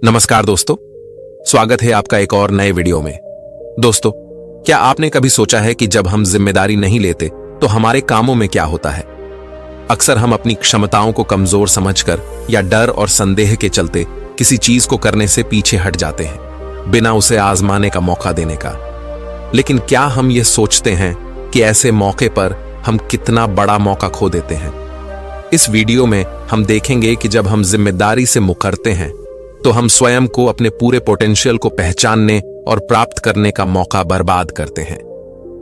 नमस्कार दोस्तों, स्वागत है आपका एक और नए वीडियो में। दोस्तों, क्या आपने कभी सोचा है कि जब हम जिम्मेदारी नहीं लेते तो हमारे कामों में क्या होता है? अक्सर हम अपनी क्षमताओं को कमजोर समझकर या डर और संदेह के चलते किसी चीज को करने से पीछे हट जाते हैं, बिना उसे आजमाने का मौका देने का। लेकिन क्या हम ये सोचते हैं कि ऐसे मौके पर हम कितना बड़ा मौका खो देते हैं? इस वीडियो में हम देखेंगे कि जब हम जिम्मेदारी से मुकरते हैं तो हम स्वयं को अपने पूरे पोटेंशियल को पहचानने और प्राप्त करने का मौका बर्बाद करते हैं।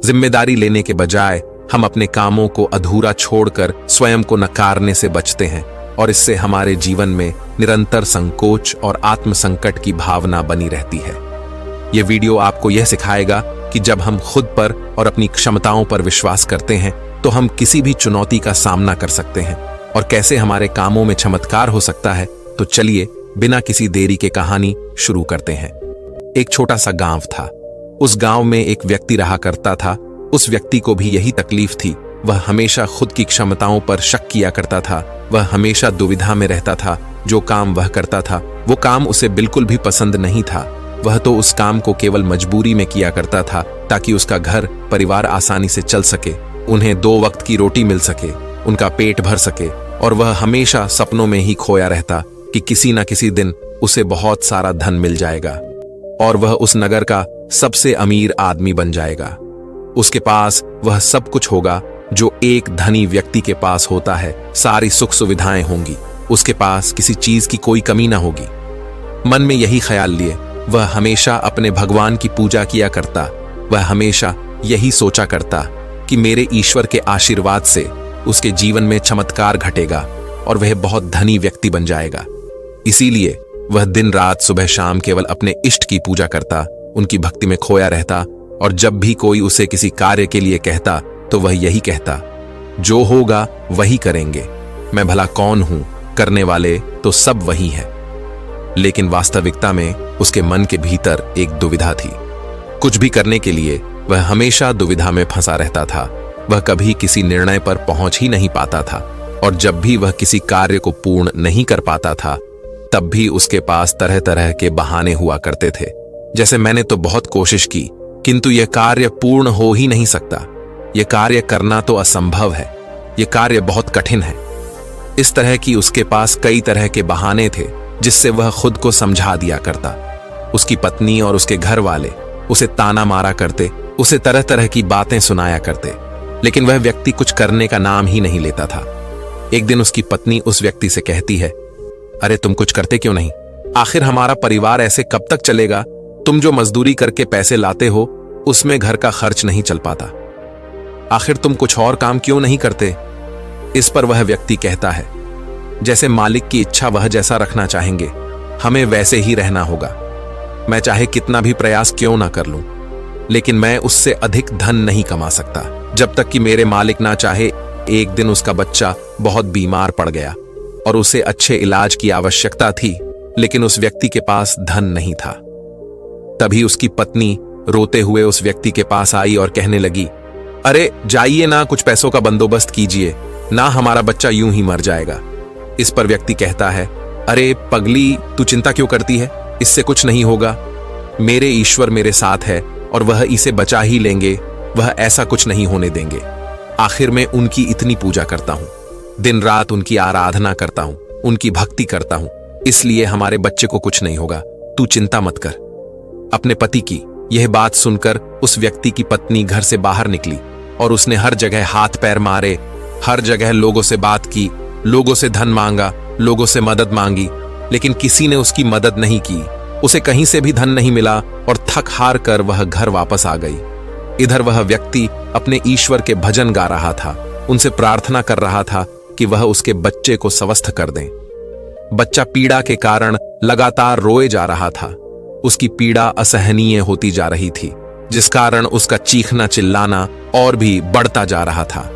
जिम्मेदारी लेने के बजाय हम अपने कामों को अधूरा छोड़कर स्वयं को नकारने से बचते हैं और इससे हमारे जीवन में निरंतर संकोच और आत्मसंकट की भावना बनी रहती है। यह वीडियो आपको यह सिखाएगा कि जब हम खुद पर और अपनी क्षमताओं पर विश्वास करते हैं तो हम किसी भी चुनौती का सामना कर सकते हैं और कैसे हमारे कामों में चमत्कार हो सकता है। तो चलिए बिना किसी देरी के कहानी शुरू करते हैं। एक छोटा सा गांव था। उस गांव में एक व्यक्ति रहा करता था। उस व्यक्ति को भी यही तकलीफ थी। वह हमेशा खुद की क्षमताओं पर शक किया करता था। वह हमेशा दुविधा में रहता था। जो काम वह करता था वो काम उसे बिल्कुल भी पसंद नहीं था। वह तो उस काम को केवल मजबूरी में किया करता था ताकि उसका घर परिवार आसानी से चल सके, उन्हें 2 वक्त की रोटी मिल सके, उनका पेट भर सके। और वह हमेशा सपनों में ही खोया रहता कि किसी न किसी दिन उसे बहुत सारा धन मिल जाएगा और वह उस नगर का सबसे अमीर आदमी बन जाएगा। उसके पास वह सब कुछ होगा जो एक धनी व्यक्ति के पास होता है। सारी सुख सुविधाएं होंगी। उसके पास किसी चीज की कोई कमी ना होगी। मन में यही ख्याल लिए वह हमेशा अपने भगवान की पूजा किया करता। वह हमेशा यही सोचा करता कि मेरे ईश्वर के आशीर्वाद से उसके जीवन में चमत्कार घटेगा और वह बहुत धनी व्यक्ति बन जाएगा। इसीलिए वह दिन रात सुबह शाम केवल अपने इष्ट की पूजा करता, उनकी भक्ति में खोया रहता। और जब भी कोई उसे किसी कार्य के लिए कहता तो वह यही कहता, जो होगा वही करेंगे, मैं भला कौन हूं, करने वाले तो सब वही है। लेकिन वास्तविकता में उसके मन के भीतर एक दुविधा थी। कुछ भी करने के लिए वह हमेशा दुविधा में फंसा रहता था। वह कभी किसी निर्णय पर पहुंच ही नहीं पाता था और जब भी वह किसी कार्य को पूर्ण नहीं कर पाता था तब भी उसके पास तरह तरह के बहाने हुआ करते थे, जैसे मैंने तो बहुत कोशिश की किंतु यह कार्य पूर्ण हो ही नहीं सकता, यह कार्य करना तो असंभव है, यह कार्य बहुत कठिन है। इस तरह की उसके पास कई तरह के बहाने थे जिससे वह खुद को समझा दिया करता। उसकी पत्नी और उसके घर वाले उसे ताना मारा करते, उसे तरह तरह की बातें सुनाया करते, लेकिन वह व्यक्ति कुछ करने का नाम ही नहीं लेता था। एक दिन उसकी पत्नी उस व्यक्ति से कहती है, अरे तुम कुछ करते क्यों नहीं? आखिर हमारा परिवार ऐसे कब तक चलेगा? तुम जो मजदूरी करके पैसे लाते हो उसमें घर का खर्च नहीं चल पाता। आखिर तुम कुछ और काम क्यों नहीं करते? इस पर वह व्यक्ति कहता है, जैसे मालिक की इच्छा वह जैसा रखना चाहेंगे हमें वैसे ही रहना होगा। मैं चाहे कितना भी प्रयास क्यों ना कर लूं, लेकिन मैं उससे अधिक धन नहीं कमा सकता जब तक कि मेरे मालिक ना चाहे। एक दिन उसका बच्चा बहुत बीमार पड़ गया और उसे अच्छे इलाज की आवश्यकता थी, लेकिन उस व्यक्ति के पास धन नहीं था। तभी उसकी पत्नी रोते हुए उस व्यक्ति के पास आई और कहने लगी, अरे जाइए ना, कुछ पैसों का बंदोबस्त कीजिए ना, हमारा बच्चा यूं ही मर जाएगा। इस पर व्यक्ति कहता है, अरे पगली, तू चिंता क्यों करती है? इससे कुछ नहीं होगा। मेरे ईश्वर मेरे साथ है और वह इसे बचा ही लेंगे, वह ऐसा कुछ नहीं होने देंगे। आखिर मैं उनकी इतनी पूजा करता हूं, दिन रात उनकी आराधना करता हूं, उनकी भक्ति करता हूं, इसलिए हमारे बच्चे को कुछ नहीं होगा, तू चिंता मत कर। अपने पति की यह बात सुनकर उस व्यक्ति की पत्नी घर से बाहर निकली और उसने हर जगह हाथ पैर मारे, हर जगह लोगों से बात की, लोगों से धन मांगा, लोगों से मदद मांगी, लेकिन किसी ने उसकी मदद नहीं की। उसे कहीं से भी धन नहीं मिला और थक हार कर वह घर वापस आ गई। इधर वह व्यक्ति अपने ईश्वर के भजन गा रहा था, उनसे प्रार्थना कर रहा था कि वह उसके बच्चे को स्वस्थ कर दें। बच्चा पीड़ा के कारण लगातार रोए जा रहा था। उसकी पीड़ा असहनीय होती जा रही थी, जिस कारण उसका चीखना चिल्लाना और भी बढ़ता जा रहा था।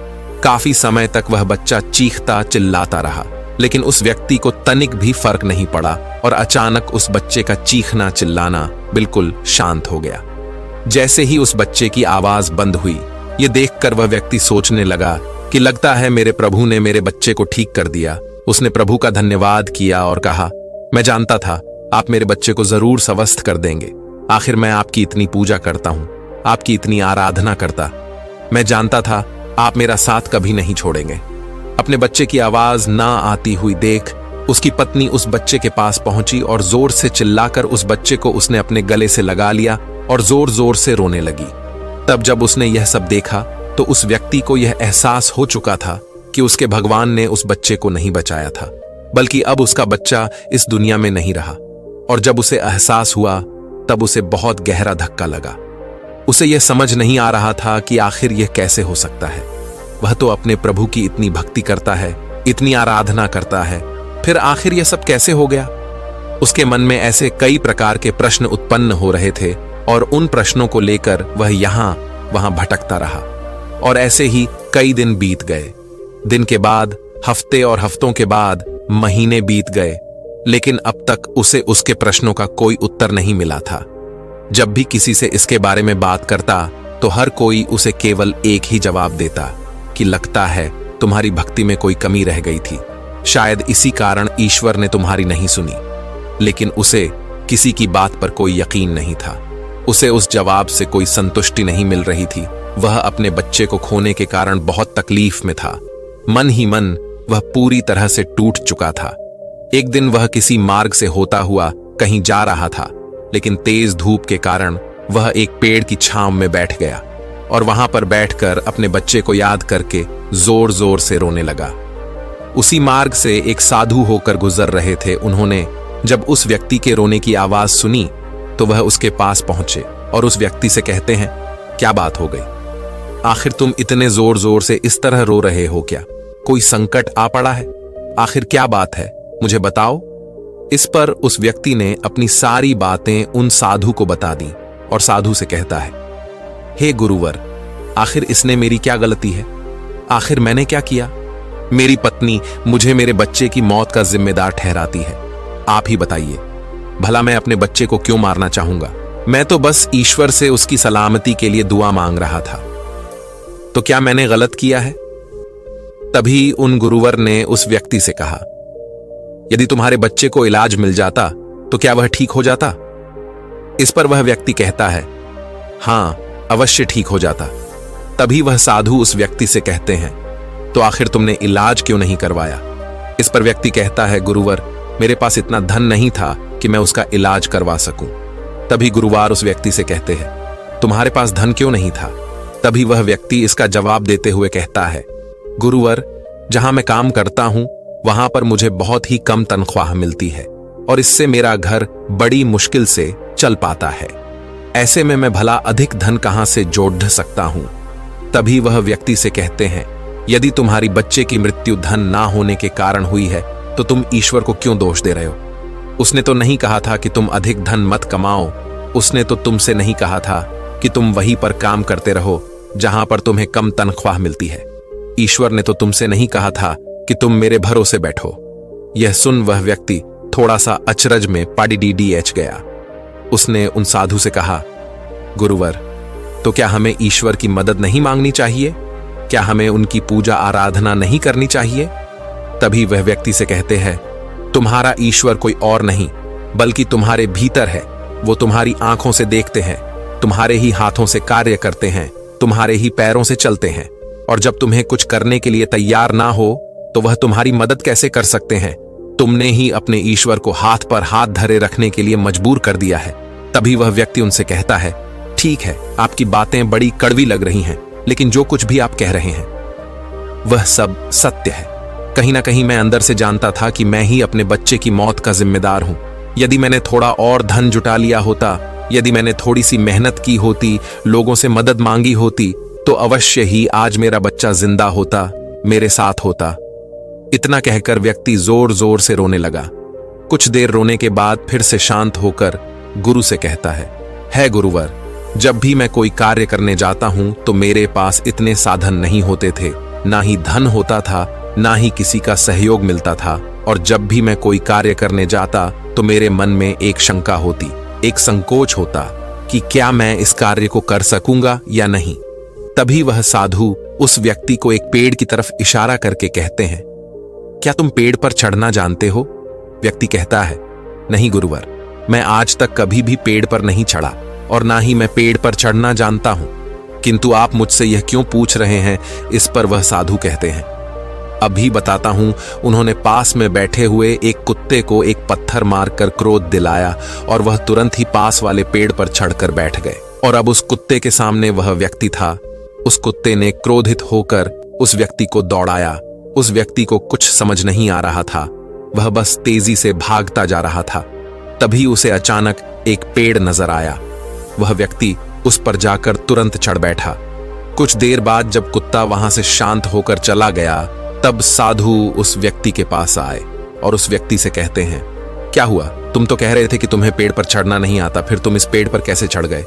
काफी समय तक वह बच्चा चीखता चिल्लाता रहा, लेकिन उस व्यक्ति को तनिक भी फर्क नहीं पड़ा और अचानक उस बच्चे का चीखना चिल्लाना बिल्कुल शांत हो गया। जैसे ही उस बच्चे की आवाज बंद हुई, ये देखकर वह व्यक्ति सोचने लगा कि लगता है मेरे प्रभु ने मेरे बच्चे को ठीक कर दिया। उसने प्रभु का धन्यवाद किया और कहा, मैं जानता था आप मेरे बच्चे को जरूर स्वस्थ कर देंगे। आखिर मैं आपकी इतनी पूजा करता हूं, आपकी इतनी आराधना करता। मैं जानता था आप मेरा साथ कभी नहीं छोड़ेंगे। अपने बच्चे की आवाज ना आती हुई देख उसकी पत्नी उस बच्चे के पास पहुंची और जोर से चिल्लाकर उस बच्चे को उसने अपने गले से लगा लिया और जोर जोर से रोने लगी। तब जब उसने यह सब देखा तो उस व्यक्ति को यह एहसास हो चुका था कि उसके भगवान ने उस बच्चे को नहीं बचाया था, बल्कि अब उसका बच्चा इस दुनिया में नहीं रहा। और जब उसे एहसास हुआ तब उसे बहुत गहरा धक्का लगा। उसे यह समझ नहीं आ रहा था कि आखिर यह कैसे हो सकता है। वह तो अपने प्रभु की इतनी भक्ति करता है, इतनी आराधना करता है, फिर आखिर यह सब कैसे हो गया। उसके मन में ऐसे कई प्रकार के प्रश्न उत्पन्न हो रहे थे और उन प्रश्नों को लेकर वह यहां वहां भटकता रहा। और ऐसे ही कई दिन बीत गए। दिन के बाद हफ्ते और हफ्तों के बाद महीने बीत गए, लेकिन अब तक उसे उसके प्रश्नों का कोई उत्तर नहीं मिला था। जब भी किसी से इसके बारे में बात करता तो हर कोई उसे केवल एक ही जवाब देता कि लगता है तुम्हारी भक्ति में कोई कमी रह गई थी, शायद इसी कारण ईश्वर ने तुम्हारी नहीं सुनी। लेकिन उसे किसी की बात पर कोई यकीन नहीं था। उसे उस जवाब से कोई संतुष्टि नहीं मिल रही थी। वह अपने बच्चे को खोने के कारण बहुत तकलीफ में था। मन ही मन वह पूरी तरह से टूट चुका था। एक दिन वह किसी मार्ग से होता हुआ कहीं जा रहा था, लेकिन तेज धूप के कारण वह एक पेड़ की छांव में बैठ गया और वहां पर बैठकर अपने बच्चे को याद करके जोर जोर से रोने लगा। उसी मार्ग से एक साधु होकर गुजर रहे थे। उन्होंने जब उस व्यक्ति के रोने की आवाज सुनी तो वह उसके पास पहुंचे और उस व्यक्ति से कहते हैं, क्या बात हो गई? आखिर तुम इतने जोर जोर से इस तरह रो रहे हो क्या? कोई संकट आ पड़ा है? आखिर क्या बात है, मुझे बताओ। इस पर उस व्यक्ति ने अपनी सारी बातें उन साधु को बता दी और साधु से कहता है, हे गुरुवर, आखिर इसने मेरी क्या गलती है? आखिर मैंने क्या किया? मेरी पत्नी मुझे मेरे बच्चे की मौत का जिम्मेदार ठहराती है। आप ही बताइए, भला मैं अपने बच्चे को क्यों मारना चाहूंगा? मैं तो बस ईश्वर से उसकी सलामती के लिए दुआ मांग रहा था। तो क्या मैंने गलत किया है? तभी उन गुरुवर ने उस व्यक्ति से कहा, यदि तुम्हारे बच्चे को इलाज मिल जाता तो क्या वह ठीक हो जाता? इस पर वह व्यक्ति कहता है, हां, अवश्य ठीक हो जाता। तभी वह साधु उस व्यक्ति से कहते हैं, तो आखिर तुमने इलाज क्यों नहीं करवाया? इस पर व्यक्ति कहता है, गुरुवर, मेरे पास इतना धन नहीं था कि मैं उसका इलाज करवा सकूं। तभी गुरुवार उस व्यक्ति से कहते हैं, तुम्हारे पास धन क्यों नहीं था? तभी वह व्यक्ति इसका जवाब देते हुए कहता है, गुरुवर, जहां मैं काम करता हूं वहां पर मुझे बहुत ही कम तनख्वाह मिलती है और इससे मेरा घर बड़ी मुश्किल से चल पाता है। ऐसे में मैं भला अधिक धन कहां से जोड़ सकता हूं? तभी वह व्यक्ति से कहते हैं, यदि तुम्हारी बच्चे की मृत्यु धन ना होने के कारण हुई है तो तुम ईश्वर को क्यों दोष दे रहे हो? उसने तो नहीं कहा था कि तुम अधिक धन मत कमाओ। उसने तो तुमसे नहीं कहा था कि तुम वहीं पर काम करते रहो जहां पर तुम्हें कम तनख्वाह मिलती है। ईश्वर ने तो तुमसे नहीं कहा था कि तुम मेरे भरोसे बैठो। यह सुन वह व्यक्ति थोड़ा सा अचरज में पाडीडीएच गया। उसने उन साधु से कहा, गुरुवर, तो क्या हमें ईश्वर की मदद नहीं मांगनी चाहिए? क्या हमें उनकी पूजा आराधना नहीं करनी चाहिए? तभी वह व्यक्ति से कहते हैं, तुम्हारा ईश्वर कोई और नहीं बल्कि तुम्हारे भीतर है। वो तुम्हारी आंखों से देखते हैं, तुम्हारे ही हाथों से कार्य करते हैं, तुम्हारे ही पैरों से चलते हैं, और जब तुम्हें कुछ करने के लिए तैयार ना हो तो वह तुम्हारी मदद कैसे कर सकते हैं? तुमने ही अपने ईश्वर को हाथ पर हाथ धरे रखने के लिए मजबूर कर दिया है। तभी वह व्यक्ति उनसे कहता है, ठीक है, आपकी बातें बड़ी कड़वी लग रही हैं, लेकिन जो कुछ भी आप कह रहे हैं वह सब सत्य है। कहीं ना कहीं मैं अंदर से जानता था कि मैं ही अपने बच्चे की मौत का जिम्मेदार हूं। यदि मैंने थोड़ा और धन जुटा लिया होता, यदि मैंने थोड़ी सी मेहनत की होती, लोगों से मदद मांगी होती, तो अवश्य ही आज मेरा बच्चा जिंदा होता, मेरे साथ होता। इतना कहकर व्यक्ति जोर जोर से रोने लगा। कुछ देर रोने के बाद फिर से शांत होकर गुरु से कहता है गुरुवर, जब भी मैं कोई कार्य करने जाता हूं तो मेरे पास इतने साधन नहीं होते थे, ना ही धन होता था, ना ही किसी का सहयोग मिलता था, और जब भी मैं कोई कार्य करने जाता तो मेरे मन में एक शंका होती, एक संकोच होता कि क्या मैं इस कार्य को कर सकूंगा या नहीं। तभी वह साधु उस व्यक्ति को एक पेड़ की तरफ इशारा करके कहते हैं, क्या तुम पेड़ पर चढ़ना जानते हो? व्यक्ति कहता है, नहीं गुरुवर, मैं आज तक कभी भी पेड़ पर नहीं चढ़ा और ना ही मैं पेड़ पर चढ़ना जानता हूं, किंतु आप मुझसे यह क्यों पूछ रहे हैं? इस पर वह साधु कहते हैं, अभी बताता हूं। उन्होंने पास में बैठे हुए एक कुत्ते को एक पत्थर मारकर क्रोध दिलाया और वह तुरंत ही पास वाले पेड़ पर चढ़कर बैठ गए। और अब उस कुत्ते के सामने वह व्यक्ति था। उस कुत्ते ने क्रोधित होकर उस व्यक्ति को दौड़ाया। उस व्यक्ति को कुछ समझ नहीं आ रहा था, वह बस तेजी से भागता जा रहा था। तभी उसे अचानक एक पेड़ नजर आया। वह व्यक्ति उस पर जाकर तुरंत चढ़ बैठा। कुछ देर बाद जब कुत्ता वहां से शांत होकर चला गया, तब साधु उस व्यक्ति के पास आए और उस व्यक्ति से कहते हैं, क्या हुआ? तुम तो कह रहे थे कि तुम्हें पेड़ पर चढ़ना नहीं आता, फिर तुम इस पेड़ पर कैसे चढ़ गए?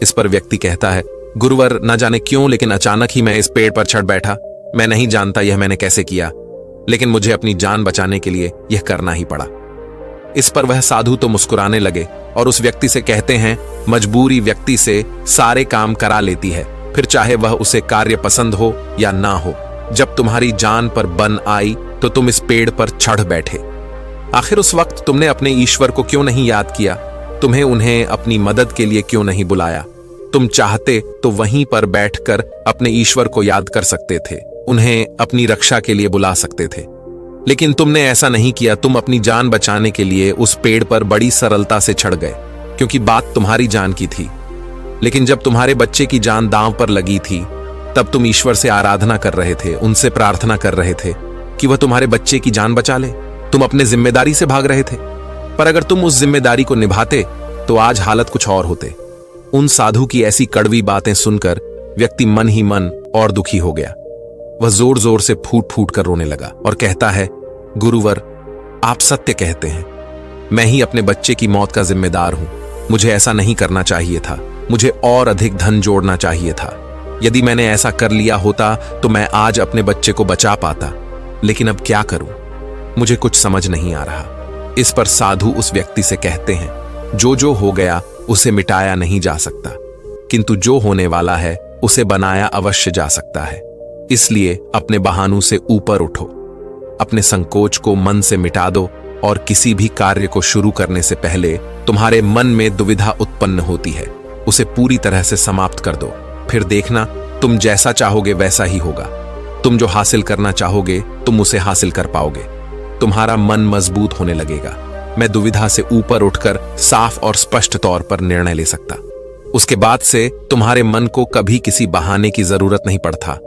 इस पर व्यक्ति कहता है, गुरुवर, न जाने क्यों लेकिन अचानक ही मैं इस पेड़ पर चढ़ बैठा। मैं नहीं जानता यह मैंने कैसे किया, लेकिन मुझे अपनी जान बचाने के लिए यह करना ही पड़ा। इस पर वह साधु तो मुस्कुराने लगे और उस व्यक्ति से कहते हैं, मजबूरी व्यक्ति से सारे काम करा लेती है, फिर चाहे वह उसे कार्य पसंद हो या ना हो। जब तुम्हारी जान पर बन आई तो तुम इस पेड़ पर चढ़ बैठे। आखिर उस वक्त तुमने अपने ईश्वर को क्यों नहीं याद किया? तुम्हें उन्हें अपनी मदद के लिए क्यों नहीं बुलाया? तुम चाहते तो वहीं पर बैठकर अपने ईश्वर को याद कर सकते थे, उन्हें अपनी रक्षा के लिए बुला सकते थे, लेकिन तुमने ऐसा नहीं किया। तुम अपनी जान बचाने के लिए उस पेड़ पर बड़ी सरलता से चढ़ गए, क्योंकि बात तुम्हारी जान की थी। लेकिन जब तुम्हारे बच्चे की जान दांव पर लगी थी, तब तुम ईश्वर से आराधना कर रहे थे, उनसे प्रार्थना कर रहे थे कि वह तुम्हारे बच्चे की जान बचा ले। तुम अपने जिम्मेदारी से भाग रहे थे, पर अगर तुम उस जिम्मेदारी को निभाते तो आज हालत कुछ और होते। उन साधु की ऐसी कड़वी बातें सुनकर व्यक्ति मन ही मन और दुखी हो गया। वह जोर जोर से फूट फूट कर रोने लगा और कहता है, गुरुवर, आप सत्य कहते हैं। मैं ही अपने बच्चे की मौत का जिम्मेदार हूं। मुझे ऐसा नहीं करना चाहिए था। मुझे और अधिक धन जोड़ना चाहिए था। यदि मैंने ऐसा कर लिया होता तो मैं आज अपने बच्चे को बचा पाता, लेकिन अब क्या करूं? मुझे कुछ समझ नहीं आ रहा। इस पर साधु उस व्यक्ति से कहते हैं, जो जो हो गया उसे मिटाया नहीं जा सकता, किंतु जो होने वाला है उसे बनाया अवश्य जा सकता है। इसलिए अपने बहानों से ऊपर उठो, अपने संकोच को मन से मिटा दो और किसी भी कार्य को शुरू करने से पहले तुम्हारे मन में दुविधा उत्पन्न होती है, उसे पूरी तरह से समाप्त कर दो। फिर देखना, तुम जैसा चाहोगे वैसा ही होगा। तुम जो हासिल करना चाहोगे तुम उसे हासिल कर पाओगे। तुम्हारा मन मजबूत होने लगेगा। मैं दुविधा से ऊपर उठकर साफ और स्पष्ट तौर पर निर्णय ले सकता। उसके बाद से तुम्हारे मन को कभी किसी बहाने की जरूरत नहीं पड़ता।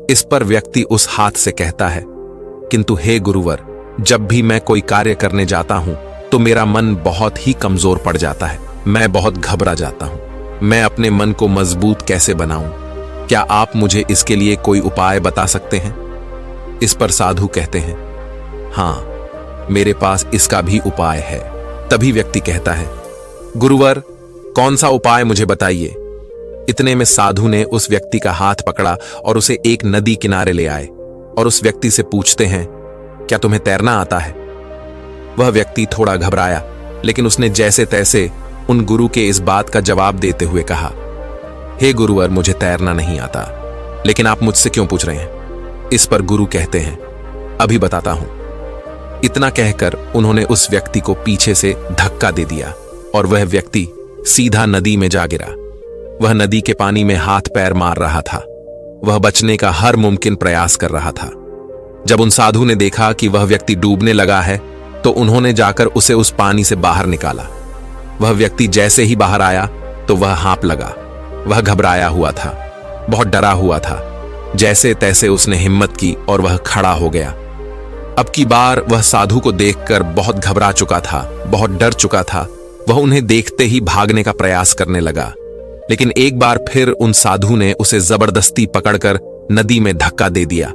इस पर व्यक्ति उस हाथ से कहता है, किंतु हे गुरुवर, जब भी मैं कोई कार्य करने जाता हूं तो मेरा मन बहुत ही कमजोर पड़ जाता है। मैं बहुत घबरा जाता हूं। मैं अपने मन को मजबूत कैसे बनाऊं? क्या आप मुझे इसके लिए कोई उपाय बता सकते हैं? इस पर साधु कहते हैं, हां, मेरे पास इसका भी उपाय है। तभी व्यक्ति कहता है, गुरुवर, कौन सा उपाय मुझे बताइए। इतने में साधु ने उस व्यक्ति का हाथ पकड़ा और उसे एक नदी किनारे ले आए और उस व्यक्ति से पूछते हैं, क्या तुम्हें तैरना आता है? वह व्यक्ति थोड़ा घबराया, लेकिन उसने जैसे तैसे उन गुरु के इस बात का जवाब देते हुए कहा, हे गुरुवर, मुझे तैरना नहीं आता, लेकिन आप मुझसे क्यों पूछ रहे हैं? इस पर गुरु कहते हैं, अभी बताता हूं। इतना कहकर उन्होंने उस व्यक्ति को पीछे से धक्का दे दिया और वह व्यक्ति सीधा नदी में जा गिरा। वह नदी के पानी में हाथ पैर मार रहा था। वह बचने का हर मुमकिन प्रयास कर रहा था। जब उन साधु ने देखा कि वह व्यक्ति डूबने लगा है तो उन्होंने जाकर उसे उस पानी से बाहर निकाला। वह व्यक्ति जैसे ही बाहर आया तो वह हाँप लगा। वह घबराया हुआ था, बहुत डरा हुआ था। जैसे तैसे उसने हिम्मत की और वह खड़ा हो गया। अब की बार वह साधु को देखकर बहुत घबरा चुका था, बहुत डर चुका था। वह उन्हें देखते ही भागने का प्रयास करने लगा, लेकिन एक बार फिर उन साधु ने उसे जबरदस्ती पकड़कर नदी में धक्का दे दिया।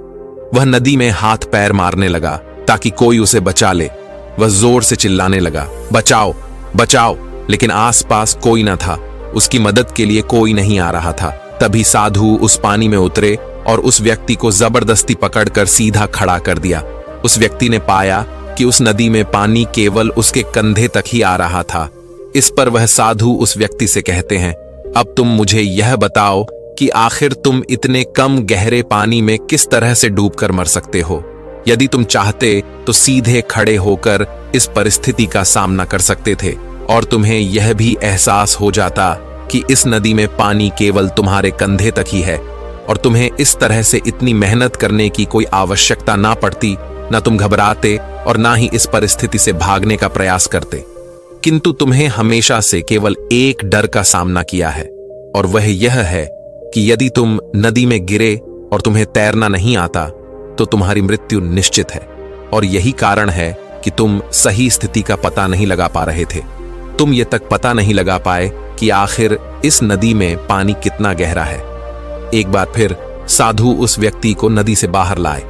वह नदी में हाथ पैर मारने लगा ताकि कोई उसे बचा ले। वह जोर से चिल्लाने लगा, बचाओ बचाओ, लेकिन आसपास कोई न था। उसकी मदद के लिए कोई नहीं आ रहा था। तभी साधु उस पानी में उतरे और उस व्यक्ति को जबरदस्ती पकड़कर सीधा खड़ा कर दिया। उस व्यक्ति ने पाया कि उस नदी में पानी केवल उसके कंधे तक ही आ रहा था। इस पर वह साधु उस व्यक्ति से कहते हैं, अब तुम मुझे यह बताओ कि आखिर तुम इतने कम गहरे पानी में किस तरह से डूबकर मर सकते हो? यदि तुम चाहते तो सीधे खड़े होकर इस परिस्थिति का सामना कर सकते थे, और तुम्हें यह भी एहसास हो जाता कि इस नदी में पानी केवल तुम्हारे कंधे तक ही है और तुम्हें इस तरह से इतनी मेहनत करने की कोई आवश्यकता ना पड़ती, ना तुम घबराते और ना ही इस परिस्थिति से भागने का प्रयास करते। किंतु तुम्हें हमेशा से केवल एक डर का सामना किया है, और वह यह है कि यदि तुम नदी में गिरे और तुम्हें तैरना नहीं आता तो तुम्हारी मृत्यु निश्चित है। और यही कारण है कि तुम सही स्थिति का पता नहीं लगा पा रहे थे। तुम ये तक पता नहीं लगा पाए कि आखिर इस नदी में पानी कितना गहरा है। एक बार फिर साधु उस व्यक्ति को नदी से बाहर लाए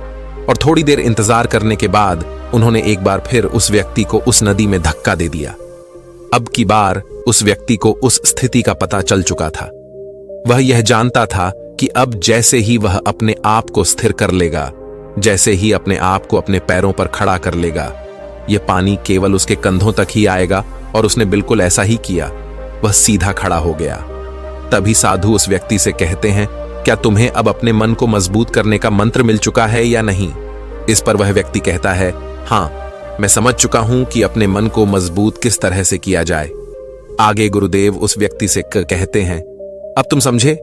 और थोड़ी देर इंतजार करने के बाद उन्होंने एक बार फिर उस व्यक्ति को उस नदी में धक्का दे दिया। अब की बार उस व्यक्ति को उस स्थिति का पता चल चुका था। वह यह जानता था कि अब जैसे ही वह अपने आप को स्थिर कर लेगा, जैसे ही अपने आप को अपने पैरों पर खड़ा कर लेगा, यह पानी केवल उसके कंधों तक ही आएगा। और उसने बिल्कुल ऐसा ही किया। वह सीधा खड़ा हो गया। तभी साधु उस व्यक्ति से कहते हैं, क्या तुम्हें अब अपने मन को मजबूत करने का मंत्र मिल चुका है या नहीं? इस पर वह व्यक्ति कहता है, हाँ, मैं समझ चुका हूं कि अपने मन को मजबूत किस तरह से किया जाए। आगे गुरुदेव उस व्यक्ति से कहते हैं, अब तुम समझे,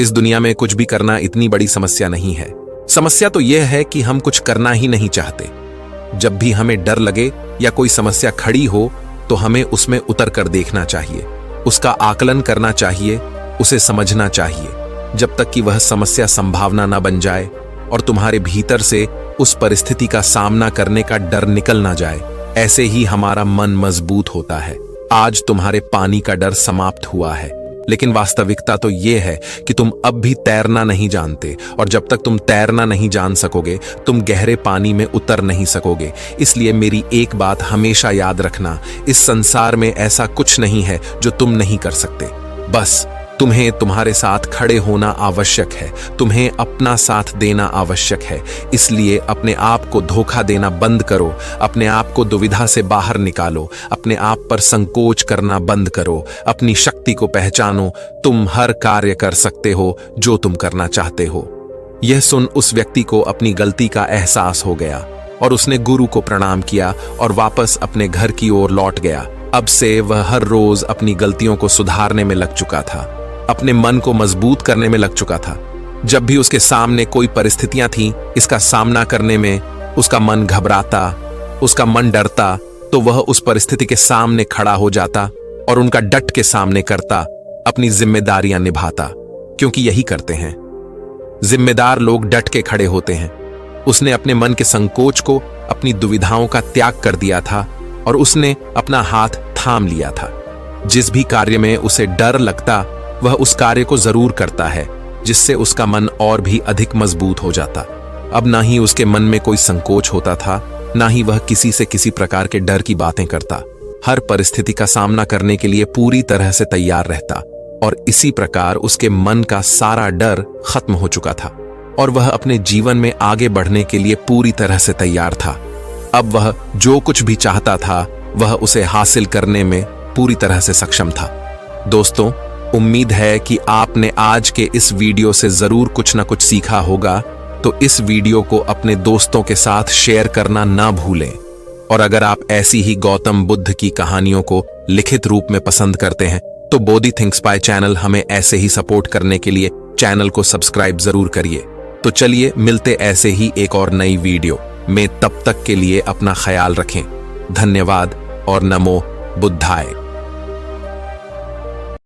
इस दुनिया में कुछ भी करना इतनी बड़ी समस्या नहीं है। समस्या तो यह है कि हम कुछ करना ही नहीं चाहते। जब भी हमें डर लगे या कोई समस्या खड़ी हो तो हमें उसमें उतर कर देखना चाहिए, उसका आकलन करना चाहिए, उसे समझना चाहिए, जब तक कि वह समस्या संभावना ना बन जाए और तुम्हारे भीतर से उस परिस्थिति का सामना करने का डर निकल ना जाए। ऐसे ही हमारा मन मजबूत होता है। आज तुम्हारे पानी का डर समाप्त हुआ है, लेकिन वास्तविकता तो यह है कि तुम अब भी तैरना नहीं जानते, और जब तक तुम तैरना नहीं जान सकोगे तुम गहरे पानी में उतर नहीं सकोगे। इसलिए मेरी एक बात हमेशा याद रखना, इस संसार में ऐसा कुछ नहीं है जो तुम नहीं कर सकते। बस तुम्हें तुम्हारे साथ खड़े होना आवश्यक है, तुम्हें अपना साथ देना आवश्यक है। इसलिए अपने आप को धोखा देना बंद करो, अपने आप को दुविधा से बाहर निकालो, अपने आप पर संकोच करना बंद करो, अपनी शक्ति को पहचानो। तुम हर कार्य कर सकते हो जो तुम करना चाहते हो। यह सुन उस व्यक्ति को अपनी गलती का एहसास हो गया और उसने गुरु को प्रणाम किया और वापस अपने घर की ओर लौट गया। अब से वह हर रोज अपनी गलतियों को सुधारने में लग चुका था, अपने मन को मजबूत करने में लग चुका था। जब भी उसके सामने कोई परिस्थितियां थीं, इसका सामना करने में उसका मन घबराता, उसका मन डरता, तो वह उस परिस्थिति के सामने खड़ा हो जाता और उनका डट के सामने करता, अपनी जिम्मेदारियां निभाता, क्योंकि यही करते हैं जिम्मेदार लोग, डट के खड़े होते हैं। उसने अपने मन के संकोच को, अपनी दुविधाओं का त्याग कर दिया था और उसने अपना हाथ थाम लिया था। जिस भी कार्य में उसे डर लगता वह उस कार्य को जरूर करता है, जिससे उसका मन और भी अधिक मजबूत हो जाता। अब ना ही उसके मन में कोई संकोच होता था, ना ही वह किसी से किसी प्रकार के डर की बातें करता। हर परिस्थिति का सामना करने के लिए पूरी तरह से तैयार रहता और इसी प्रकार उसके मन का सारा डर खत्म हो चुका था और वह अपने जीवन में आगे बढ़ने के लिए पूरी तरह से तैयार था। अब वह जो कुछ भी चाहता था वह उसे हासिल करने में पूरी तरह से सक्षम था। दोस्तों, उम्मीद है कि आपने आज के इस वीडियो से जरूर कुछ ना कुछ सीखा होगा, तो इस वीडियो को अपने दोस्तों के साथ शेयर करना ना भूलें। और अगर आप ऐसी ही गौतम बुद्ध की कहानियों को लिखित रूप में पसंद करते हैं तो बोधी थिंक्स बाय चैनल हमें ऐसे ही सपोर्ट करने के लिए चैनल को सब्सक्राइब जरूर करिए। तो चलिए मिलते ऐसे ही एक और नई वीडियो में, तब तक के लिए अपना ख्याल रखें। धन्यवाद और नमो बुद्धाय।